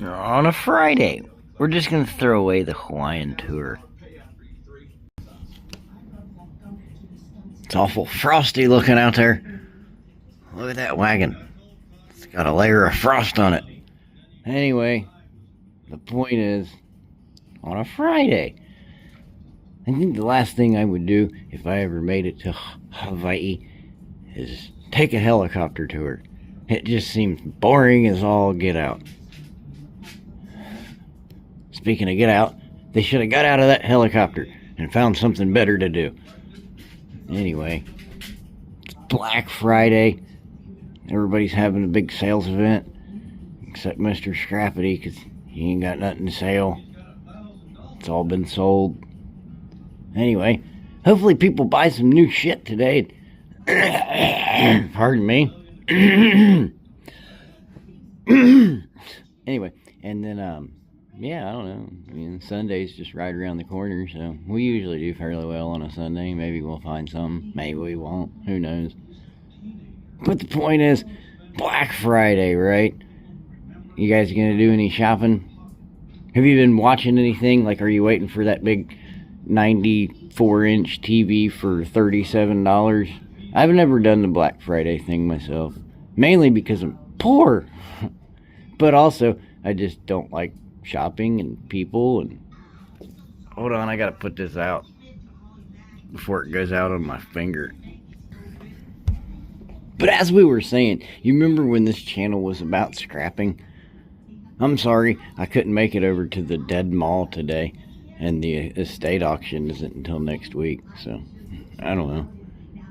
On a Friday, we're just going to throw away the Hawaiian tour. It's awful frosty looking out there. Look at that wagon. It's got a layer of frost on it. Anyway, the point is, on a Friday, I think the last thing I would do if I ever made it to Hawaii is take a helicopter tour. It just seems boring as all get out. Speaking of get out, they should have got out of that helicopter and found something better to do. Anyway, it's Black Friday. Everybody's having a big sales event, except Mr. Scrappity, because he ain't got nothing to sell. It's all been sold. Anyway, hopefully people buy some new shit today. Pardon me. Anyway, and then, yeah, I don't know. I mean, Sunday's just right around the corner, so we usually do fairly well on a Sunday. Maybe we'll find something. Maybe we won't. Who knows? But the point is, Black Friday, right? You guys gonna do any shopping? Have you been watching anything? Like, are you waiting for that big 94-inch TV for $37? I've never done the Black Friday thing myself. Mainly because I'm poor. But also, I just don't like shopping and people. And hold on, I gotta put this out before it goes out on my finger. But as we were saying, you remember when this channel was about scrapping? I'm sorry, I couldn't make it over to the Dead Mall today, and the estate auction isn't until next week, so I don't know.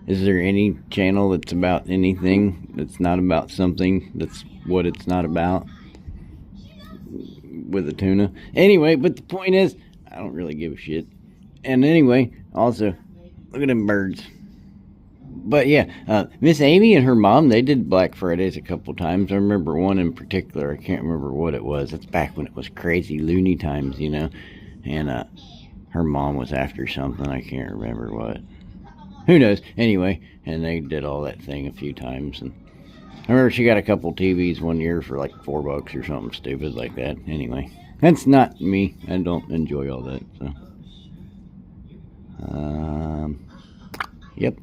Is there any channel that's about anything that's not about something that's what it's not about? With a tuna. Anyway, but the point is, I don't really give a shit. And anyway, also, look at them birds. But yeah, Miss Amy and her mom, they did Black Fridays a couple times. I remember one in particular. I can't remember what it was. It's back when it was crazy loony times, you know. And her mom was after something. I can't remember what. Who knows? Anyway, and they did all that thing a few times. And I remember she got a couple TVs one year for like $4 or something stupid like that. Anyway, that's not me. I don't enjoy all that. So, yep.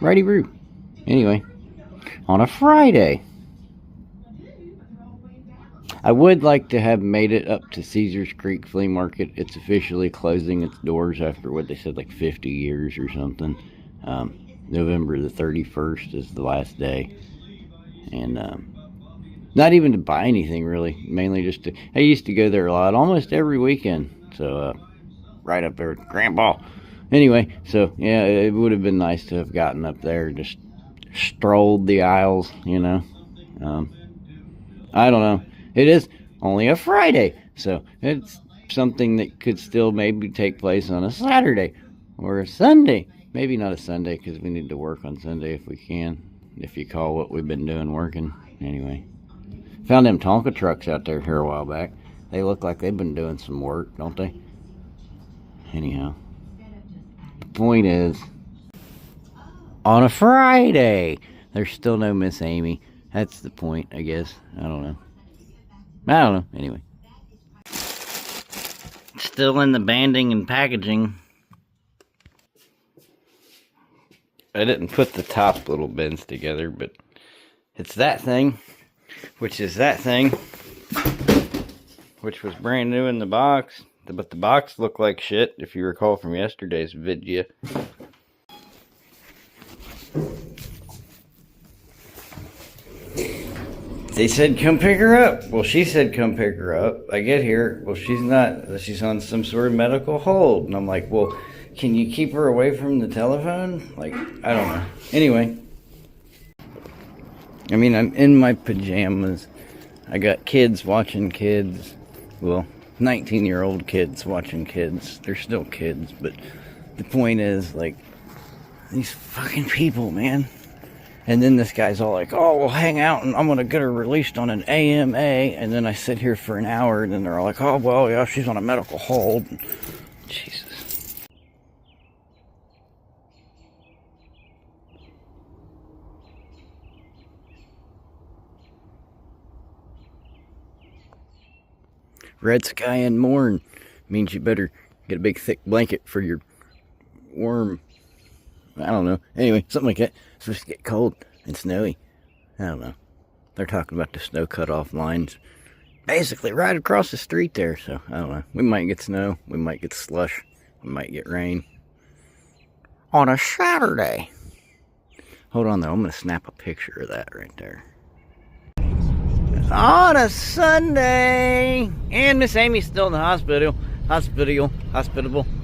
Righty Roo. Anyway, on a Friday, I would like to have made it up to Caesars Creek Flea Market. It's officially closing its doors after what they said, like 50 years or something. November the 31st is the last day. And not even to buy anything, really. Mainly just to... I used to go there a lot, almost every weekend. So, right up there with Grandpa. Anyway, so, yeah, it would have been nice to have gotten up there, just strolled the aisles, you know. I don't know. It is only a Friday, so it's something that could still maybe take place on a Saturday or a Sunday. Maybe not a Sunday, because we need to work on Sunday if we can, if you call what we've been doing working. Anyway, found them Tonka trucks out there here a while back. They look like they've been doing some work, don't they? Anyhow, the point is, on a Friday, there's still no Miss Amy. That's the point, I guess. I don't know. Anyway. Still in the banding and packaging. I didn't put the top little bins together, but it's that thing, which is that thing, which was brand new in the box, but the box looked like shit, if you recall from yesterday's video. They said come pick her up. Well, she said come pick her up. I get here, well, she's not, she's on some sort of medical hold, and I'm like, well, can you keep her away from the telephone? Like, I don't know. Anyway. I mean, I'm in my pajamas. I got kids watching kids. Well, 19-year-old kids watching kids. They're still kids, but the point is, like, these fucking people, man. And then this guy's all like, oh, we'll hang out and I'm going to get her released on an AMA. And then I sit here for an hour and then they're all like, oh, well, yeah, she's on a medical hold. Jesus. Red sky and morn means you better get a big thick blanket for your worm. I don't know. Anyway, something like that. It's supposed to get cold and snowy. I don't know. They're talking about the snow cutoff lines. Basically right across the street there. So, I don't know. We might get snow. We might get slush. We might get rain. On a Saturday. Hold on though. I'm going to snap a picture of that right there. On a Sunday. And Miss Amy's still in the hospital. Hospitable.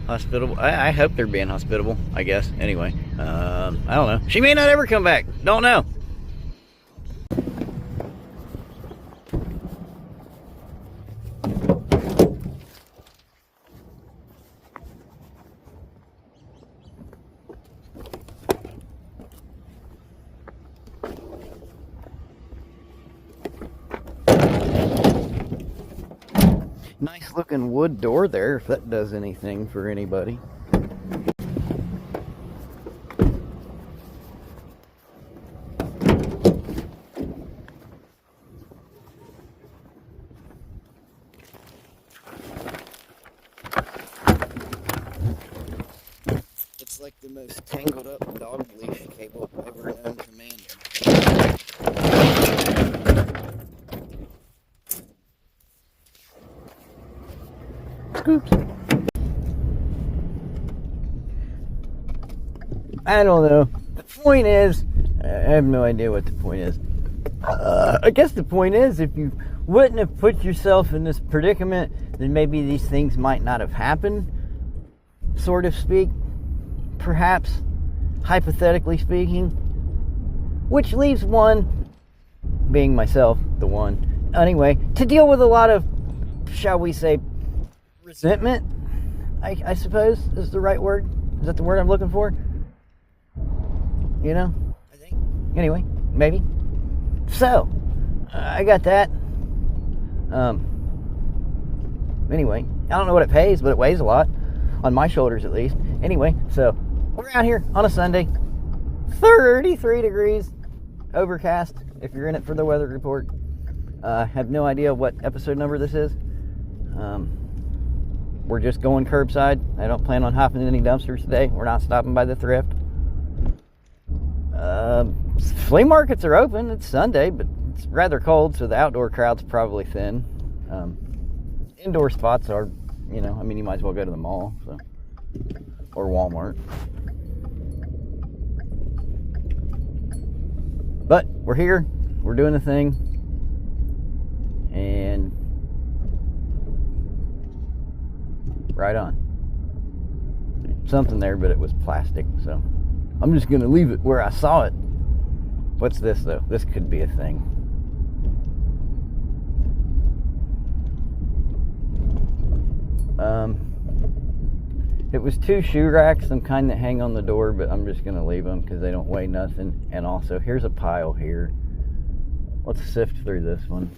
I hope they're being hospitable, I guess. Anyway, I don't know. She may not ever come back. Don't know. Nice looking wood door there, if that does anything for anybody. It's like the most tangled up dog leash cable I've ever known to man. Scoops. I don't know. The point is, I have no idea what the point is. I guess the point is, if you wouldn't have put yourself in this predicament, then maybe these things might not have happened, sort of speak. Perhaps, hypothetically speaking. Which leaves one, being myself, the one, anyway, to deal with a lot of, shall we say, resentment, I suppose is the right word. Is that the word I'm looking for? You know? I think. Anyway, maybe. So, I got that. Anyway, I don't know what it pays, but it weighs a lot. On my shoulders, at least. Anyway, so, we're out here on a Sunday. 33 degrees. Overcast, if you're in it for the weather report. Have no idea what episode number this is. We're just going curbside. I don't plan on hopping in any dumpsters today. We're not stopping by the thrift. Flea markets are open. It's Sunday, but it's rather cold, so the outdoor crowd's probably thin. Indoor spots are, you might as well go to the mall, so, or Walmart. But we're here. We're doing the thing. And right on. Something there, but it was plastic, so I'm just gonna leave it where I saw it. What's this though? This could be a thing. It was 2 shoe racks, some kind that hang on the door, but I'm just gonna leave them because they don't weigh nothing. And also, here's a pile here. Let's sift through this one.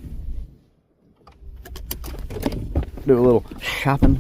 Do a little shopping.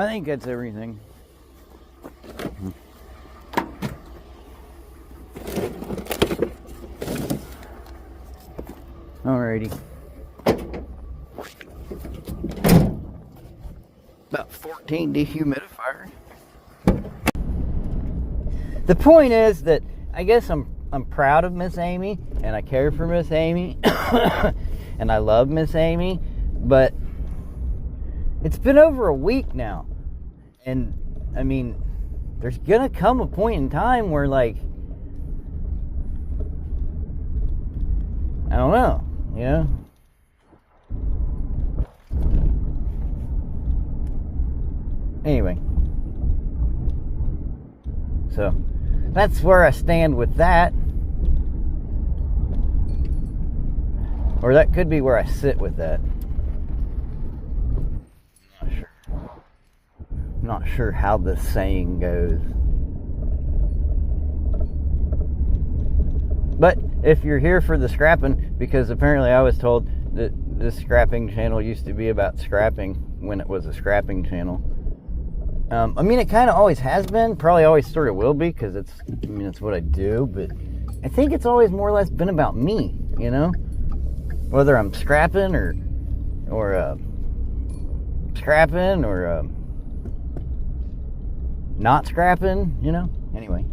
I think that's everything. Alrighty. About 14 dehumidifiers. The point is that I guess I'm proud of Miss Amy, and I care for Miss Amy, and I love Miss Amy, but it's been over a week now, and I mean, there's gonna come a point in time where, like, I don't know, you know? Anyway, so that's where I stand with that. Or that could be where I sit with that. Not sure how the saying goes. But if you're here for the scrapping, because apparently I was told that this scrapping channel used to be about scrapping when it was a scrapping channel. I mean, it kind of always has been, probably always sort of will be, because it's what I do, but I think it's always more or less been about me, you know? Whether I'm scrapping or not scrapping, you know? Anyway.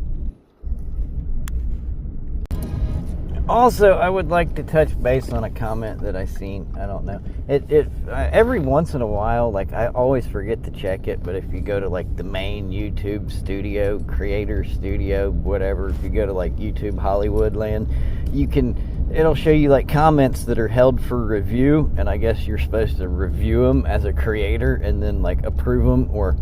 Also, I would like to touch base on a comment that I seen. I don't know. Every once in a while, like, I always forget to check it, but if you go to, like, the main YouTube studio, creator studio, whatever, if you go to, like, YouTube Hollywood land, it'll show you, like, comments that are held for review, and I guess you're supposed to review them as a creator and then, like, approve them or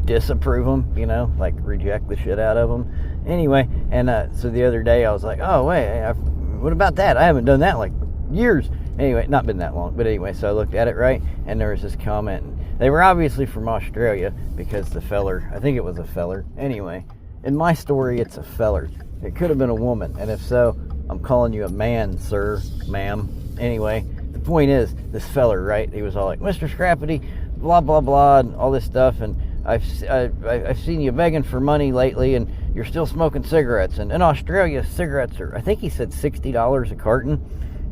disapprove them, you know, like, reject the shit out of them. Anyway, and so the other day I was like, oh wait, what about that? I haven't done that in like years. Anyway, not been that long, but anyway, so I looked at it, right, and there was this comment. They were obviously from Australia, because the feller, I think it was a feller. Anyway, in my story, it's a feller. It could have been a woman, and if so, I'm calling you a man, sir, ma'am. Anyway, the point is, this feller, right, he was all like, Mr. Scrappity, blah blah blah, and all this stuff, and I've seen you begging for money lately, and you're still smoking cigarettes. And in Australia, cigarettes are, I think he said $60 a carton.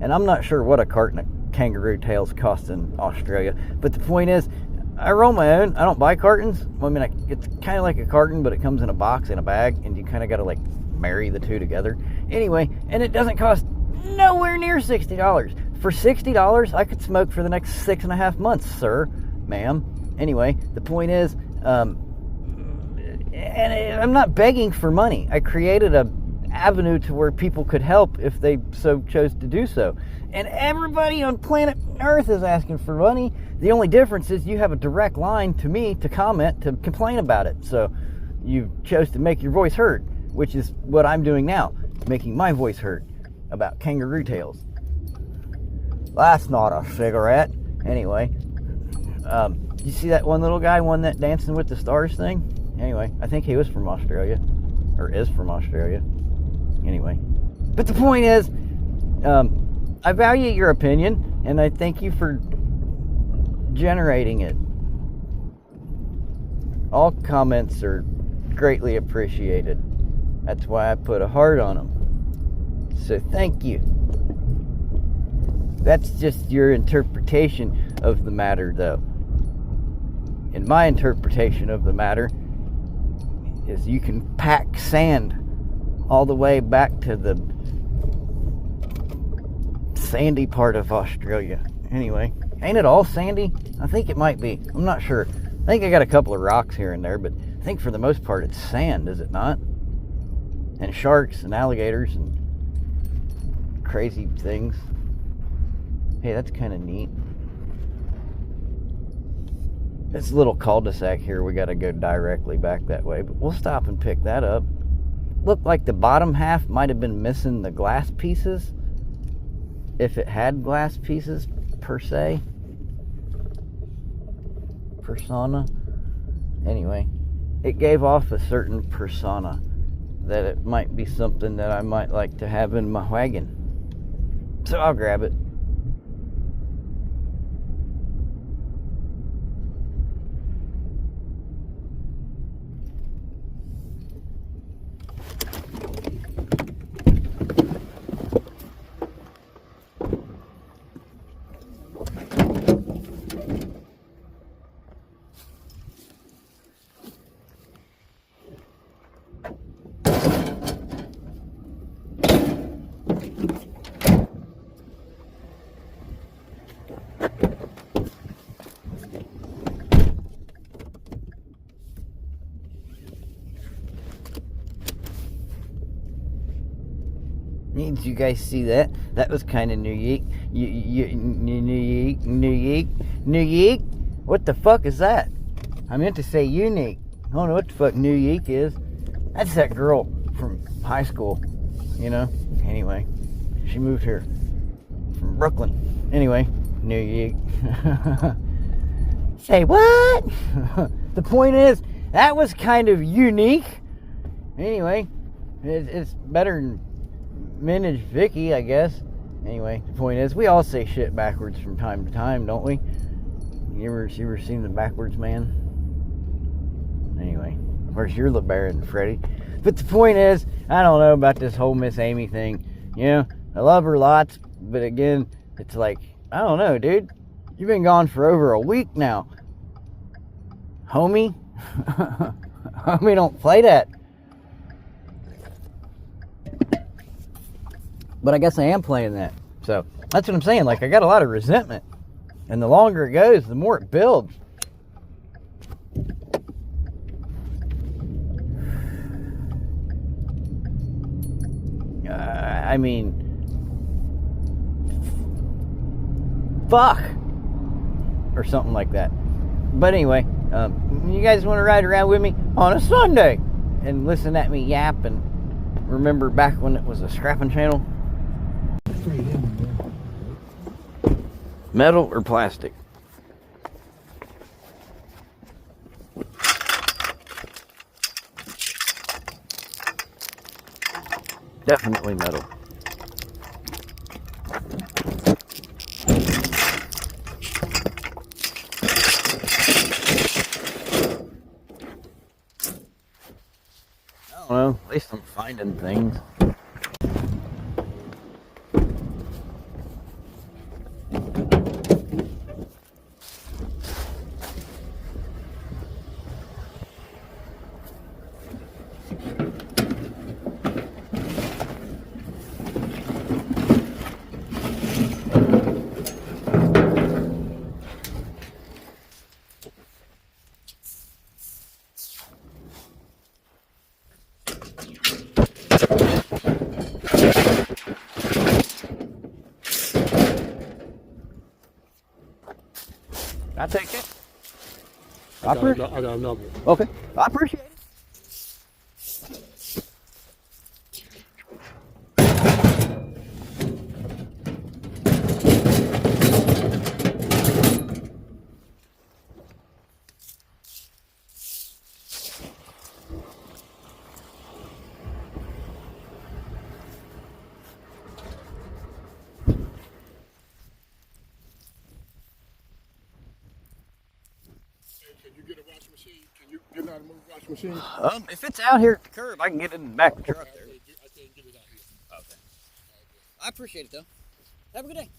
And I'm not sure what a carton of kangaroo tails costs in Australia. But the point is, I roll my own. I don't buy cartons. I mean, it's kind of like a carton, but it comes in a box, in a bag, and you kind of got to, like, marry the two together. Anyway, and it doesn't cost nowhere near $60. For $60, I could smoke for the next 6.5 months, sir, ma'am. Anyway, the point is, and I'm not begging for money. I created a avenue to where people could help if they so chose to do so. And everybody on planet Earth is asking for money. The only difference is you have a direct line to me to comment, to complain about it. So you chose to make your voice heard, which is what I'm doing now, making my voice heard about kangaroo tails. That's not a cigarette. Anyway, you see that one little guy won that Dancing with the Stars thing? Anyway, I think he was from Australia, or is from Australia. Anyway, but the point is, I value your opinion, and I thank you for generating it. All comments are greatly appreciated. That's why I put a heart on them. So thank you. That's just your interpretation of the matter, though. And my interpretation of the matter is you can pack sand all the way back to the sandy part of Australia. Anyway, ain't it all sandy? I think it might be. I'm not sure. I think I got a couple of rocks here and there, but I think for the most part it's sand, is it not? And sharks and alligators and crazy things. Hey, that's kind of neat. This little cul-de-sac here, we got to go directly back that way, but we'll stop and pick that up. Looked like the bottom half might have been missing the glass pieces, if it had glass pieces per se. Persona. Anyway, it gave off a certain persona that it might be something that I might like to have in my wagon. So I'll grab it. Did you guys see that? That was kind of unique. Unique. What the fuck is that? I meant to say unique. I don't know what the fuck unique is. That's that girl from high school, you know? Anyway, she moved here from Brooklyn. Anyway, unique. Say what? The point is, that was kind of unique. Anyway, it's better than Minage Vicky, I guess. Anyway, the point is, we all say shit backwards from time to time, don't we? You ever seen the backwards man? Anyway, of course, you're LeBaron, Freddy. But the point is, I don't know about this whole Miss Amy thing. You know, I love her lots, but again, it's like, I don't know, dude. You've been gone for over a week now. Homie? Homie, don't play that. But I guess I am playing that. So, that's what I'm saying. Like, I got a lot of resentment. And the longer it goes, the more it builds. I mean, fuck, or something like that. But anyway, you guys want to ride around with me on a Sunday and listen at me yap and remember back when it was a scrapping channel? Metal or plastic? Definitely metal. I don't know, at least I'm finding things. I take it. I got another one. Okay. I appreciate it. Get out of the washing machine? If it's out here at the curb, I can get it in the back of the truck there. I can't get it out here. Okay. I appreciate it, though. Have a good day.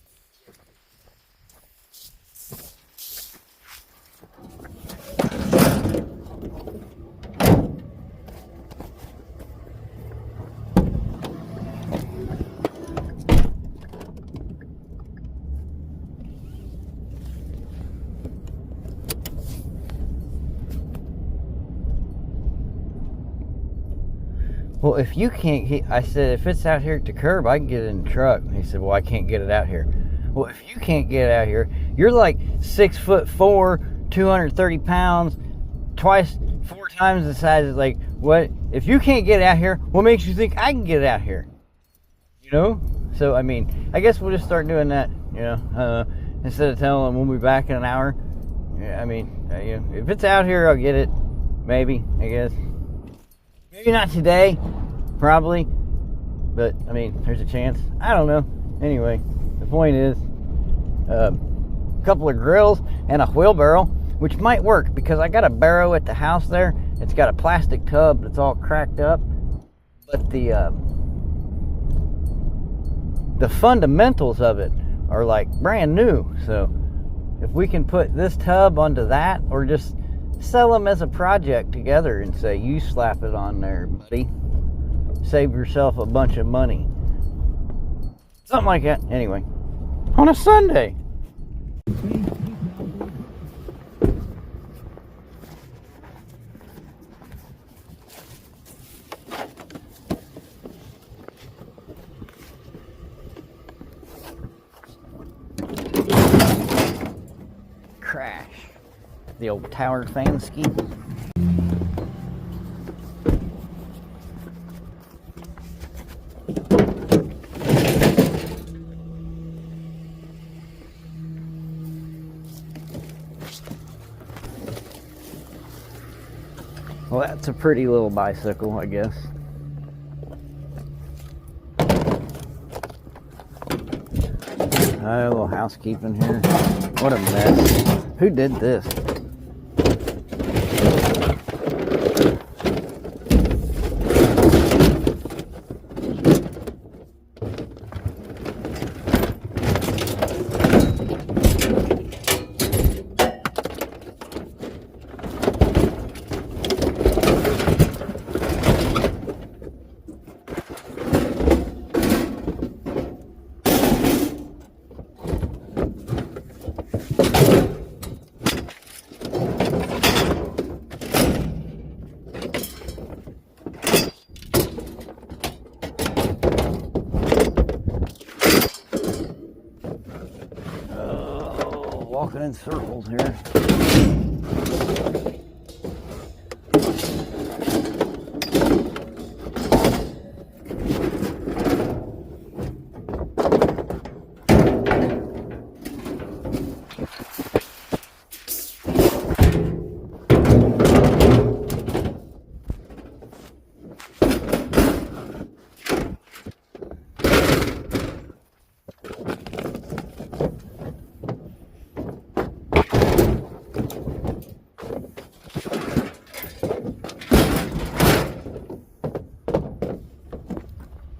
Well, if you can't, I said, if it's out here at the curb, I can get it in the truck. And he said, well, I can't get it out here. Well, if you can't get it out here, you're like 6'4", 230 pounds, four times the size. It's like, what? If you can't get it out here, what makes you think I can get it out here? You know? So, I mean, I guess we'll just start doing that, you know, instead of telling them we'll be back in an hour. Yeah, I mean, you know, if it's out here, I'll get it. Maybe, I guess. Maybe not today, probably, but, I mean, there's a chance. I don't know. Anyway, the point is, a couple of grills and a wheelbarrow, which might work, because I got a barrow at the house there. It's got a plastic tub that's all cracked up, but the fundamentals of it are, like, brand new. So, if we can put this tub onto that, or just sell them as a project together and say, you slap it on there, buddy. Save yourself a bunch of money. Something like that. Anyway, on a Sunday. the old tower fan ski. Well, that's a pretty little bicycle, I guess. Oh, a little housekeeping here. What a mess. Who did this? Walking in circles here.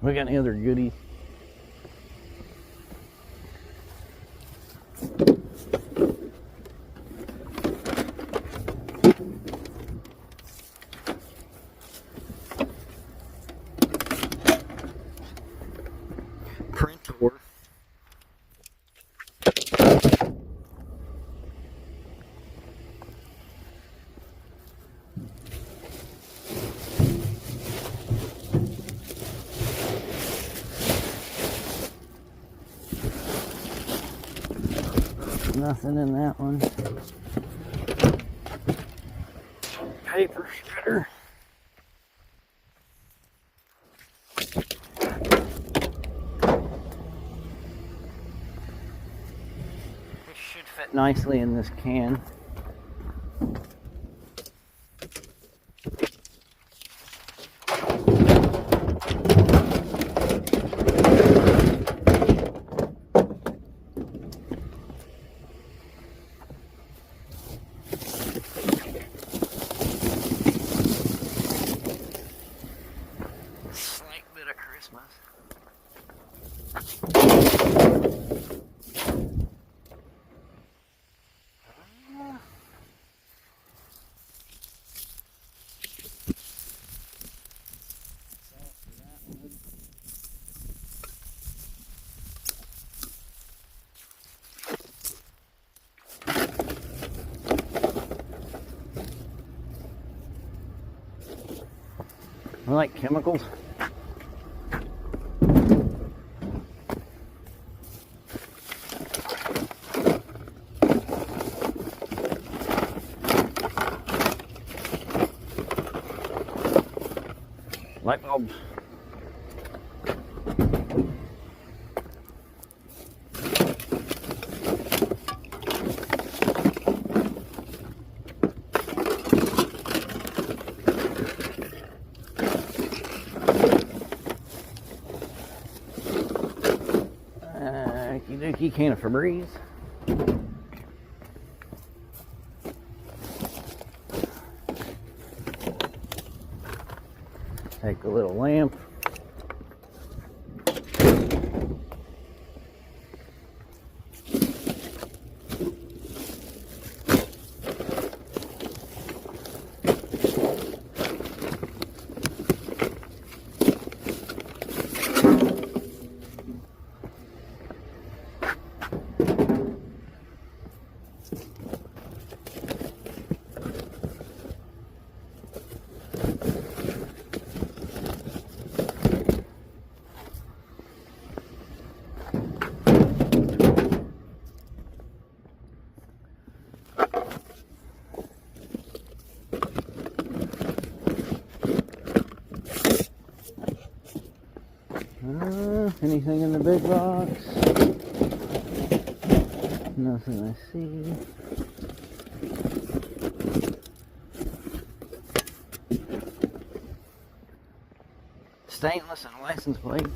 We got any other goodies? Printer. Nothing in that one. Paper shredder. This should fit nicely in this can. I like chemicals. Light bulbs. Dookie can of Febreze. Take a little lamp. Anything in the big box? Nothing I see. Stainless and license plate.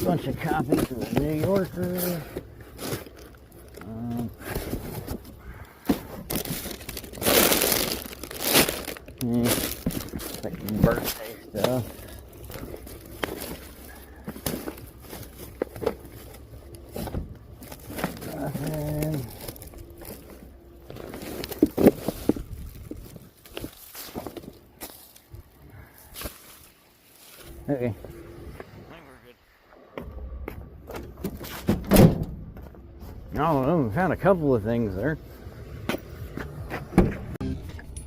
Bunch of copies of the New Yorker. Like birthday stuff. Nothing. Okay. I don't know, we found a couple of things there.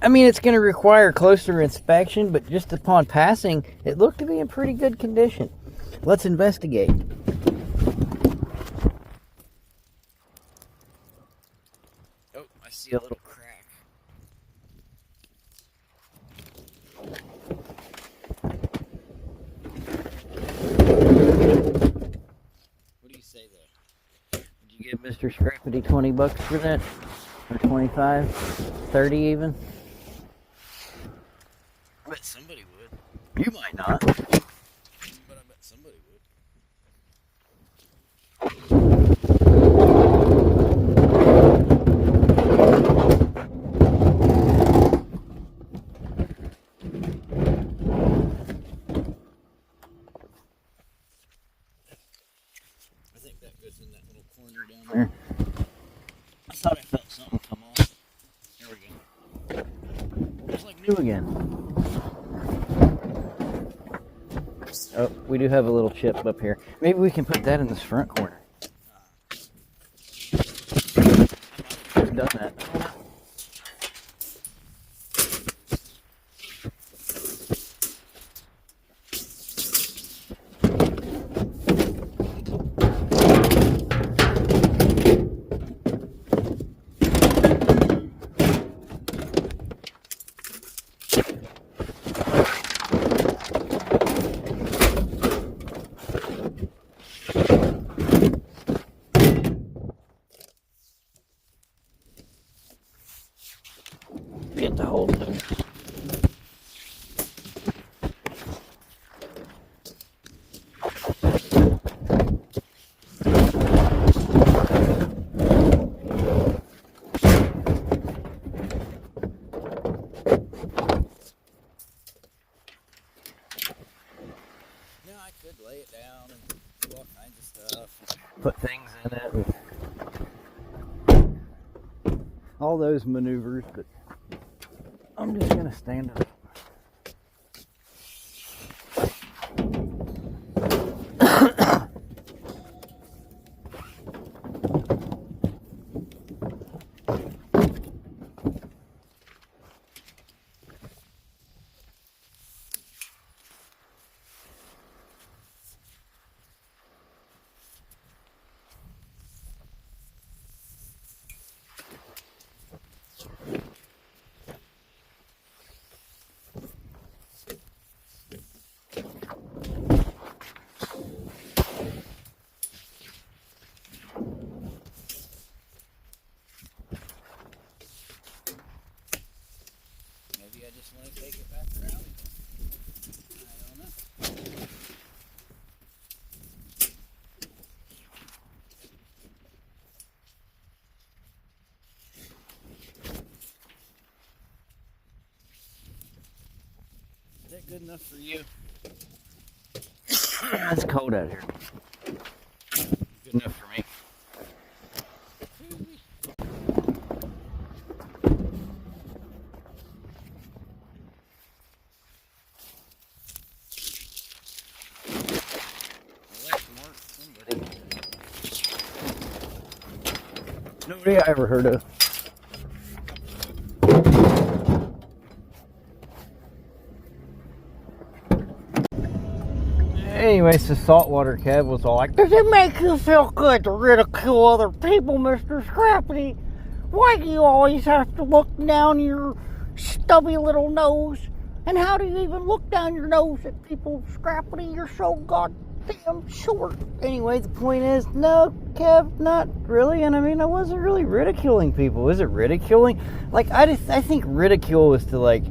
I mean, it's going to require closer inspection, but just upon passing, it looked to be in pretty good condition. Let's investigate. Oh, I see a little crack. What do you say there? Did you give Mr. Scrappity 20 bucks for that? Or 25? 30 even? I bet somebody would. You might not. But I bet somebody would. I think that goes in that little corner down there. I thought I felt something come off. There we go. It's like new again. Oh, we do have a little chip up here. Maybe we can put that in this front corner. I've done that. Get the hold of it. I could lay it down and do all kinds of stuff. Put things in it. And all those maneuvers, but I'm just gonna stand up. I just want to take it back around. I don't know. Is that good enough for you? It's cold out here. Good enough for me. Nobody I ever heard of. Anyway, so Saltwater Kev was all like, does it make you feel good to ridicule other people, Mr. Scrappity? Why do you always have to look down your stubby little nose? And how do you even look down your nose at people, Scrappity? You're so goddamn short. Anyway, the point is, no, Kev, not really. And I mean, I wasn't really ridiculing people. Is it ridiculing? Like, I think ridicule is to, like,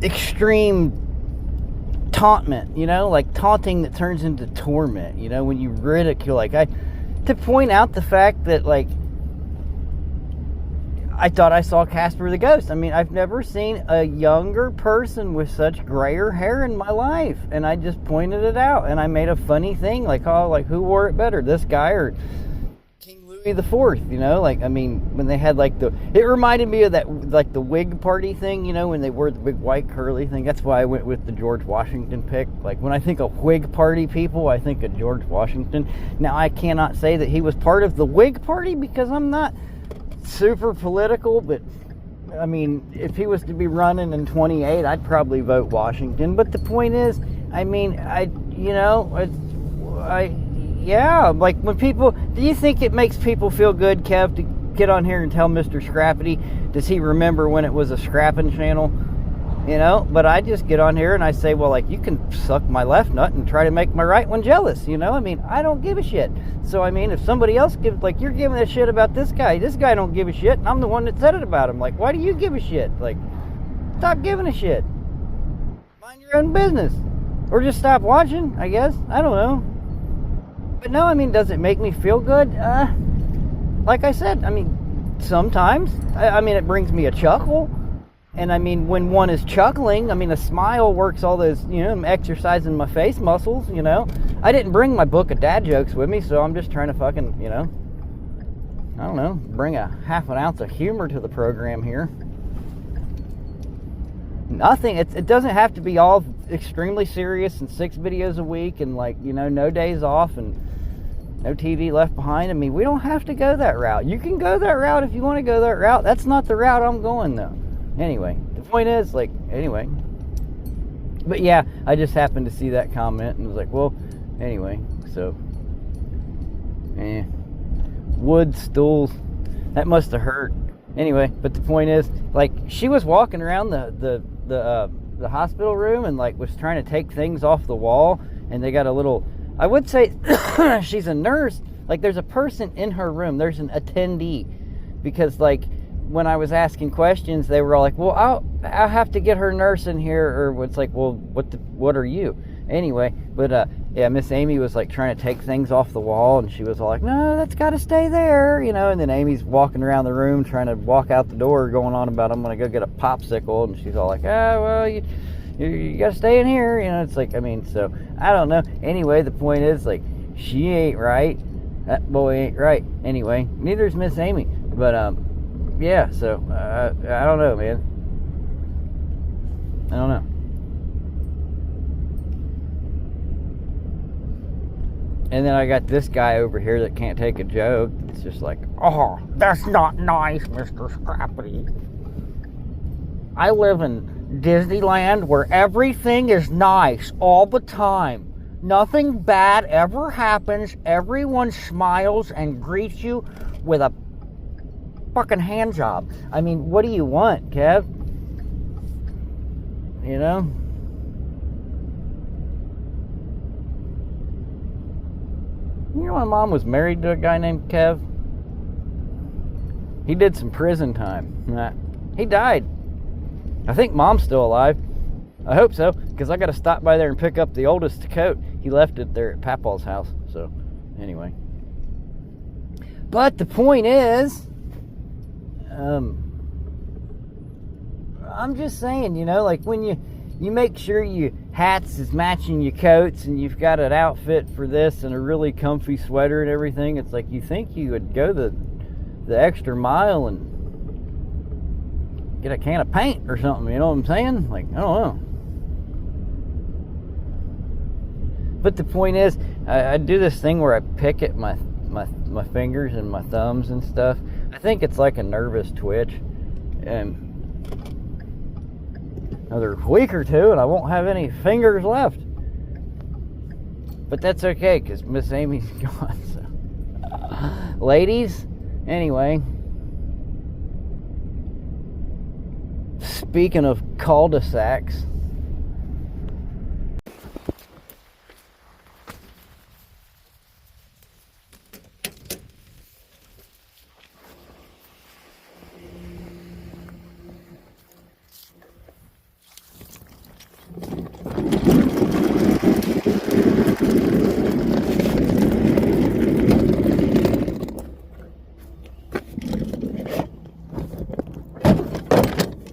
extreme tauntment, you know, like taunting that turns into torment, you know, when you ridicule, like, to point out the fact that, like, I thought I saw Casper the Ghost. I mean, I've never seen a younger person with such grayer hair in my life, and I just pointed it out, and I made a funny thing, like, oh, like, who wore it better, this guy or King Louis the Fourth, you know, like, I mean, when they had, like, it reminded me of that, like, the wig party thing, you know, when they wore the big white curly thing. That's why I went with the George Washington pick. Like, when I think of wig party people, I think of George Washington. Now, I cannot say that he was part of the wig party because I'm not super political, but I mean, if he was to be running in 28, I'd probably vote Washington. But the point is, I mean, yeah, like, when people, do you think it makes people feel good, Kev, to get on here and tell Mr. Scrappity, does he remember when it was a scrapping channel? You know, but I just get on here and I say, well, like, you can suck my left nut and try to make my right one jealous, you know? I mean, I don't give a shit. So, I mean, if somebody else gives, like, you're giving a shit about this guy don't give a shit, and I'm the one that said it about him. Like, why do you give a shit? Like, stop giving a shit. Mind your own business. Or just stop watching, I guess. I don't know. But no, I mean, does it make me feel good? Like I said, I mean, sometimes. I mean, it brings me a chuckle. And I mean, when one is chuckling, I mean, a smile works all those, you know, I'm exercising my face muscles, you know. I didn't bring my book of dad jokes with me, so I'm just trying to fucking, you know, I don't know, bring a half an ounce of humor to the program here. Nothing, it doesn't have to be all extremely serious and 6 videos a week and, like, you know, no days off and no TV left behind. I mean, we don't have to go that route. You can go that route if you want to go that route. That's not the route I'm going, though. Anyway, the point is, like, anyway. But yeah, I just happened to see that comment and was like, well, anyway, so. Wood stools. That must have hurt. Anyway, but the point is, like, she was walking around the hospital room and, like, was trying to take things off the wall, and they got a little, I would say she's a nurse. Like, there's a person in her room. There's an attendee. Because, like, when I was asking questions, they were all like, well, I'll have to get her nurse in here, or it's like, well, what are you? Anyway, but yeah, Miss Amy was, like, trying to take things off the wall, and she was all like, no, that's got to stay there, you know. And then Amy's walking around the room trying to walk out the door, going on about, I'm going to go get a popsicle, and she's all like, well, you got to stay in here, you know. It's like, I mean, so, I don't know. Anyway, the point is, like, she ain't right. That boy ain't right. Anyway, neither is Miss Amy. But, yeah, so, I don't know, man. I don't know. And then I got this guy over here that can't take a joke. It's just like, oh, that's not nice, Mr. Scrappity. I live in Disneyland where everything is nice all the time. Nothing bad ever happens. Everyone smiles and greets you with a fucking hand job. I mean, what do you want, Kev? You know? You know, my mom was married to a guy named Kev. He did some prison time. He died. I think mom's still alive. I hope so, because I got to stop by there and pick up the oldest coat. He left it there at Papaw's house. So, anyway. But the point is, I'm just saying, you know, like, when you make sure your hats is matching your coats and you've got an outfit for this and a really comfy sweater and everything, it's like you think you would go the extra mile and get a can of paint or something, you know what I'm saying? Like, I don't know. But the point is, I do this thing where I pick at my fingers and my thumbs and stuff. I think it's like a nervous twitch. And another week or two and I won't have any fingers left. But that's okay, because Miss Amy's gone. So. Ladies, anyway. Speaking of cul-de-sacs.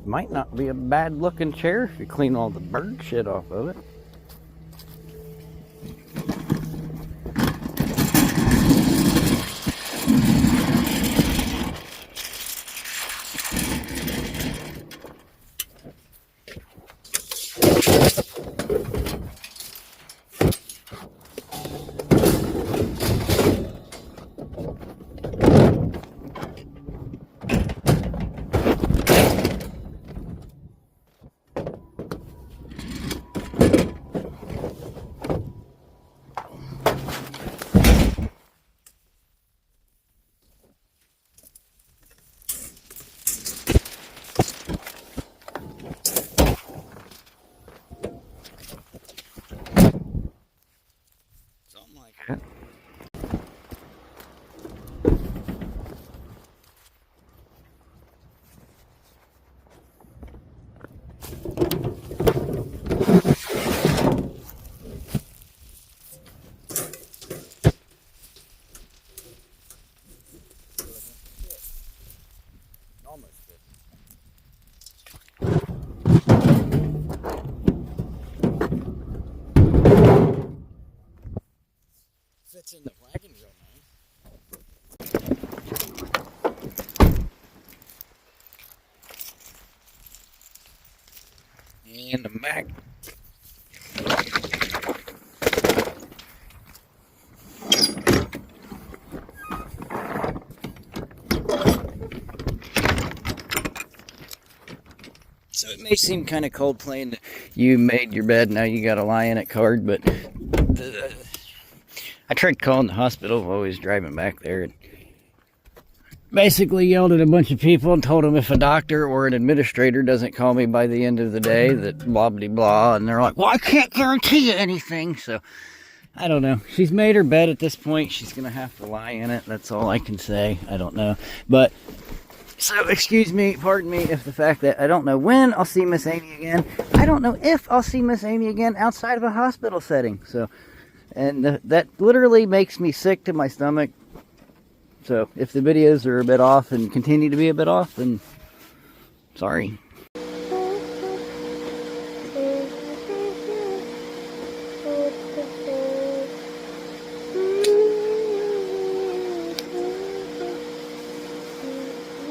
Might not be a bad looking chair if you clean all the bird shit off of it. Something like that. Almost fit. Fits in the wagon real nice. And the back. So it may seem kind of cold playing you made your bed, now you gotta lie in it card, but I tried calling the hospital while I was driving back there and basically yelled at a bunch of people and told them if a doctor or an administrator doesn't call me by the end of the day that blah blah blah, and they're like, well, I can't guarantee you anything. So I don't know. She's made her bed at this point. She's gonna have to lie in it. That's all I can say. I don't know. But so excuse me, pardon me if the fact that I don't know when I'll see Miss Amy again. I don't know if I'll see Miss Amy again outside of a hospital setting. So, and that literally makes me sick to my stomach. So if the videos are a bit off and continue to be a bit off, then sorry.